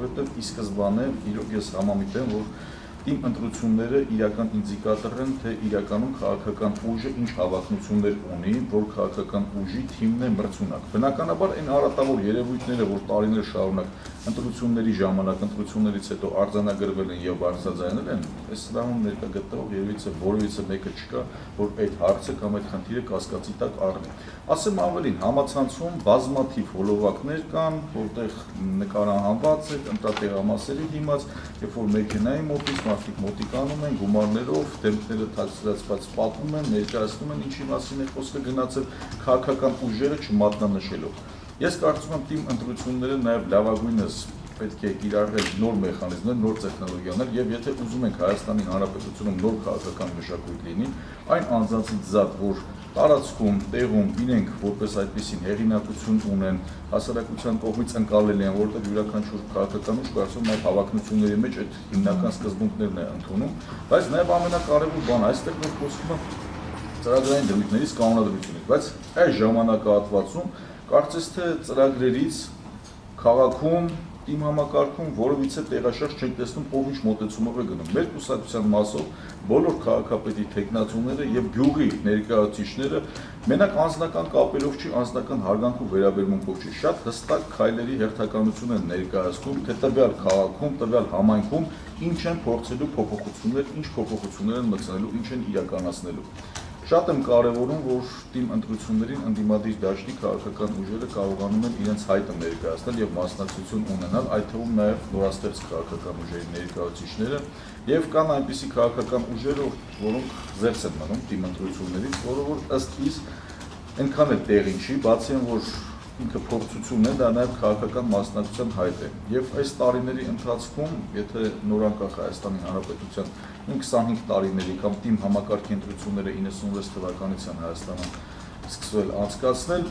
որովհետև ի սկզբանե իրոք ես համամիտ եմ, որ իմ ընտրությունները իրական ինդիկատոր են, թե իրականում քաղաքական ուժը ինչ հավակնություններ ունի, որ քաղաքական ուժի թիմն է մրցունակ։ Բնականաբար այն առատավոր երևույթները, որ տարիներ շարունակ ընտրությունների ժամանակ, ընտրություններից հետո արձանագրվել են եւ բարձրաձայնել են, այս սրահում ներկա գտնվող երևույթը որևիցե մեկը չկա, որ այդ հարցը կամ այդ խնդիրը կասկածի տակ առնի։ Ասեմ ավելին, համացանցում բազմաթիվ հոլովակներ կան, որտեղ նկարահանված է ընտրատեղամասերի դիմաց, երբ որ մեքենայի մոտից մարդիկ մոտիկանում են, գումարներով, դեմքները թաքցրած պատմում են, ներկայացնում են ինչի մասին է խոսքը գնացել, քաղաքական ուժերը չմատնանշելով։ Ես կարծում եմ թիմ ընտրությունները նաև լավագույնս պետք է կիրառել նոր մեխանիզմներ, նոր տեխնոլոգիաներ եւ եթե ուզում ենք Հայաստանի Հանրապետությունում նոր քաղաքական մշակույթ լինի, այն անձանցից զատ, որ տարածքում, տեղում իրենք որպես այդպեսին հեղինակություն ունեն, հասարակության կողմից ընկալելի են, որտեղ յուրաքանչյուր քաղաքական ուժ կարծում եմ հավակնությունների մեջ այդ հիմնական սկզբունքներն է ընդունում, բայց նաև ամենակարևոր բանը այստեղ մենք խոսում ենք ծրագրային դրույթներից, կանոնադրությունից, բայց այս ժամանակահատվածում կարծես թե ծրագրերից քաղաքում իմ համակարգում որևիցե տեղաշարժ չենք տեսնում, ով ինչ մոտեցումով է գնում։ Մեր կուսակցության մասով բոլոր քաղաքապետի թեկնածուները եւ գյուղի ներկայացուցիչները մենակ անձնական կապերով չի, անձնական հարգանքով վերաբերմունքով չի, շատ հստակ քայլերի հերթականություն են ներկայացնում, թե տվյալ քաղաքում, տվյալ համայնքում ինչ են փորձելու փոփոխություններ, ինչ փոփոխություններ են մտցնելու, ինչ են իրականացնելու։ Շատ եմ կարևորում, որ թիմ ընտրություններին ընդդիմադիր դաշտի քաղաքական ուժերը կարողանում են իրենց հայտը ներկայացնել եւ մասնակցություն ունենալ, այդ թվում նաեւ նորաստեղծ քաղաքական ուժերի ներկայացուցիչները եւ կան այնպիսի քաղաքական ուժեր, որոնք զերծ են մնում թիմ ընտրություններից, որը որ ըստ իս այնքան էլ տեղին չի, բացի այն որ ինքը փորձությունն է, դա նաև քաղաքական մասնակցության հայտ է։ Եվ այս տարիների ընթացքում, եթե նորանկախ Հայաստանի Հանրապետության 25 տարիների կամ թիմ համակարգի ընտրությունները 96 թվականից են Հայաստանում սկսվել անցկացնել,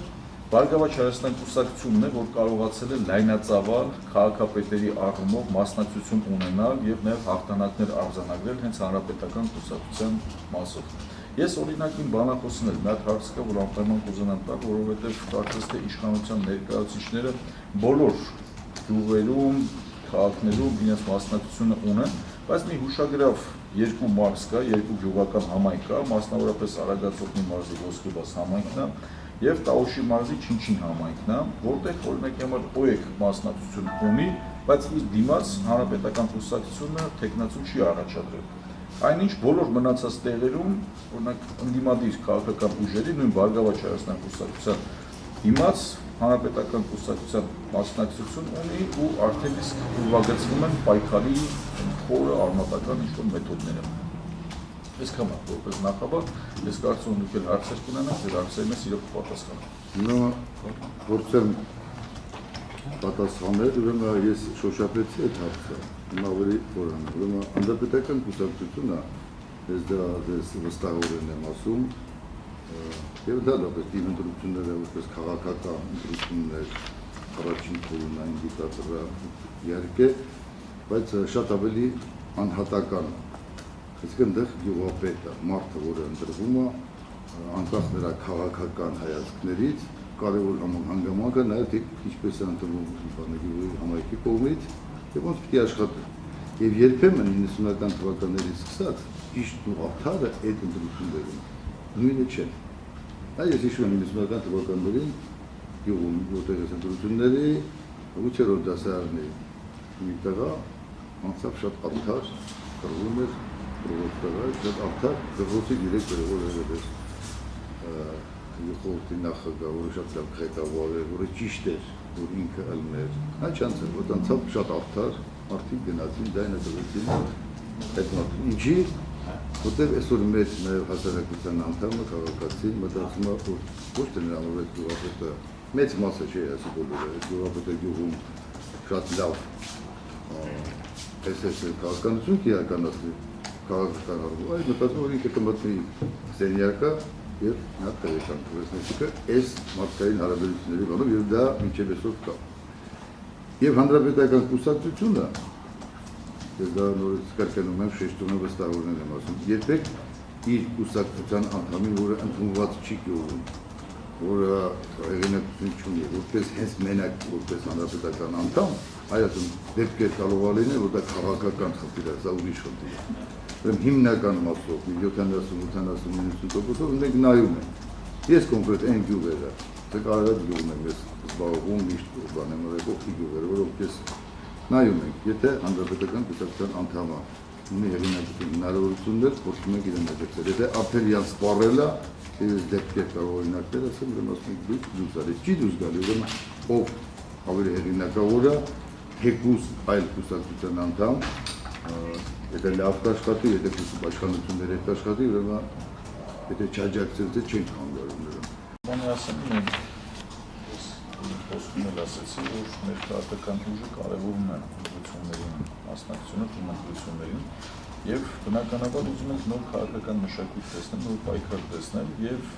Բարգավաճ Հայաստան կուսակցությունն է, որ կարողացել է լայնածավալ քաղաքապետերի առումով մասնակցություն ունենալ եւ նաեւ հաղթանակներ արձանագրել հենց հանրապետական կուսակցության մասով։ Ես օրինակ իմ բանախոսն էլ մի հատ հարց կա, որ անպայման կուզենամ տալ, որովհետև կարծես թե իշխանության ներկայացուցիչները բոլոր գյուղերում, քաղաքներում իրենց մասնակցությունը ունեն, բայց մի հուշագրավ երկու մարզ կա, երկու գյուղական համայնք կա, մասնավորապես Արագածոտնի մարզի Ոսկեբաց համայնքն է եւ Տաուշի մարզի Չինչին համայնքն է, որտեղ օրինակ համար ՕԵԿ մասնակցություն ունի, բայց իր դիմաց հանրապետական կուսակցությունը տեխնացու չի առաջադրել։ Այնինչ բոլոր մնացած տեղերում, օրինակ ընդդիմադիր քաղաքական ուժերի, նույն Բարգավաճ Հայաստան կուսակցության դիմաց հանրապետական կուսակցության մասնակցություն ունի ու արդեն իսկ ուրվագծվում են պայքարի խորը արմատական ինչ-որ մեթոդները։ Այսքան է, որպես նախաբար, ես կարծում եմ դուք էլ հարցեր կունենաք, ձեր հարցերին ես իրոք պատասխանեմ։ Փորձեմ պատասխանել, ուրեմն ես շոշափեցի այդ հարցը, ավելի որն է, ուրեմն հանրապետական կուսակցությունը, ես դա վստահորեն եմ ասում, եւ ընդհանրապես թիմ ընտրությունները որպես քաղաքական ընտրություններ, առաջին փուլն այն դիտածը իհարկե, բայց շատ ավելի անհատական է։ Այսինքն դեռ գյուղապետը, մարդը, որը ընտրվում է, անկախ նրա քաղաքական հայացքներից, կարևոր հանգամանքը նաև թե ինչպես է ընտրվում գյուղի համայնքի կողմից եւ ոնց պիտի աշխատի։ Եվ երբեմն 90-ական թվականներից սկսած ճիշտ ու արդարը այդ ընտրություններում նույնը չէ։ Այս հիշում եմ 90-ական թվականներին գյուղում որտեղ այս ընտրությունների 8-րդ դասարանի մի տեղա անցավ շատ արդար, կրվում էր շատ արդար, դրոցի դիրեկտորը, որը խորհրդի նախագահ, որը շատ լավ ղեկավար էր, որը ճիշտ էր, որ ինքը ըլներ, այն չանցավ, որ անցավ շատ արդար, արդիկ գնացին, դայնը տվեցին այդ մարդուն։ Ինչի, որտեղ այսօր մեր հասարակության անդամը, քաղաքացին մտածում է, որ ոչ թե նրան որ այդ գյուղապետը, մեծ մասը չէ, ասի բոլորը, այդ գյուղապետը գյուղում շատ լավ քաղաքականություն կիրականացնի, քաղաքական առումով, այլ մտածում որ ինքը կմտնի սենյակը եւ նա տեղեկան կվեցնեցիկը այս մարդկային հարաբերությունների բանով եւ դա մինչեւ այսօր կա։ Եվ հանրապետական կուսակցությունը, ես դա նորից կրկնում եմ, շեշտում եմ վստահորեն եմ ասում, երբեք իր կուսակցության անդամին, որը ընդունված չի գյուղում, որը հեղինակություն չունի, որպես հենց մենակ, որպես հանրապետական անդամ, այ ասում դեպք է կարող լինել, որ դա քաղաքական խնդիր է, դա ուրիշ խնդիր է։ Ուրեմն հիմնական մասով 70-80-90%-ով մենք նայում ենք։ Ես կոնկրետ այն գյուղերը, թե կարողա գյուղում եմ ես զբաղվում միշտ բանեմ ուրեմն գյուղերը, որոնք ես նայում ենք, եթե հանրապետական կուսակցության անդամը ունի հեղինակության հնարավորություններ, փորձում ենք իրեն մեջեցնել։ Եթե ապերյան սպառելա, ես դեպք է կարող օրինակներ ասեմ, ուրեմն ասում ենք դուրս գալի, չի դուրս գալի, ուրեմն ով ավելի հեղինակավոր է, թեկուզ այլ կուսակցության անդամ, եթե լավ կաշխատի, եթե իշխանությունների հետ աշխատի, ուրեմն եթե չաջակցել, թե չենք հանգարում նրան։ Ոնց ասեմ, խոսքում էլ ասեցի, որ մեր քաղաքական ուժը կարևորում է ընտրություններին մասնակցությունը, թիմընտրություններին եւ բնականաբար ուզում ենք նոր քաղաքական մշակույթ տեսնել, նոր պայքար տեսնել եւ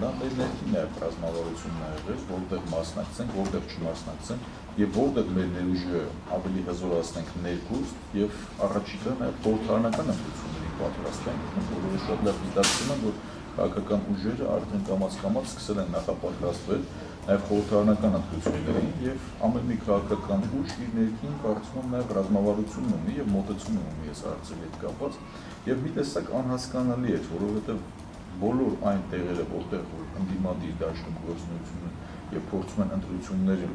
դա մեր ներքին է ռազմավարությունն ա եղել, որտեղ մասնակցենք, որտեղ չմասնակցենք եւ որտեղ մեր ներուժը ավելի հզորացնենք ներքուստ եւ առաջիկա նաեւ խորհրդարանական ընտրություններին պատրաստենք, որը շատ լավ դիտարկում է, որ քաղաքական ուժերը արդեն կամաց-կամաց սկսել են նախապատրաստվել նաև խորհրդարանական ընտրություններին եւ ամեն մի քաղաքական ուժ իր ներքին կարծում նաև ռազմավարություն ունի եւ մոտեցում ունի այս հարցերի հետ կապված եւ մի տեսակ անհասկանալի է, որովհետեւ բոլոր այն տեղերը, որտեղ ընդդիմադիր դաշտում գործունեությունը եւ փորձում են ընտրությունների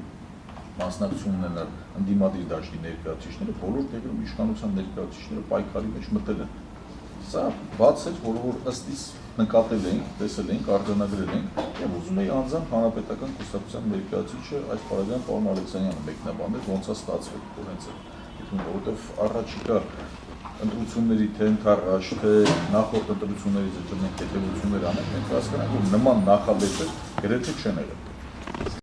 մասնակցություն ունենալ ընդդիմադիր դաշտի ներկայացուցիչները, բոլոր տեղերում իշխանության ներկայացուցիչները պայքարի մեջ մտել են։ Սա բաց էր, որ ըստիս նկատել էինք, տեսել էինք, արձանագրել էինք եւ ուզում էի անձամբ հանրապետական կուսակցության ներկայացուցիչը այս պարագան պարոն Ալեքսանյանը մեկնաբանել, ոնց է ստացվել, որ հենց որովհետեւ առաջիկա ընտրությունների թե ընդառաջ, թե նախորդ ընտրություններից եթե մենք հետևություններ անենք, մենք հասկանանք, որ նման նախադեպեր գրեթե չեն եղել։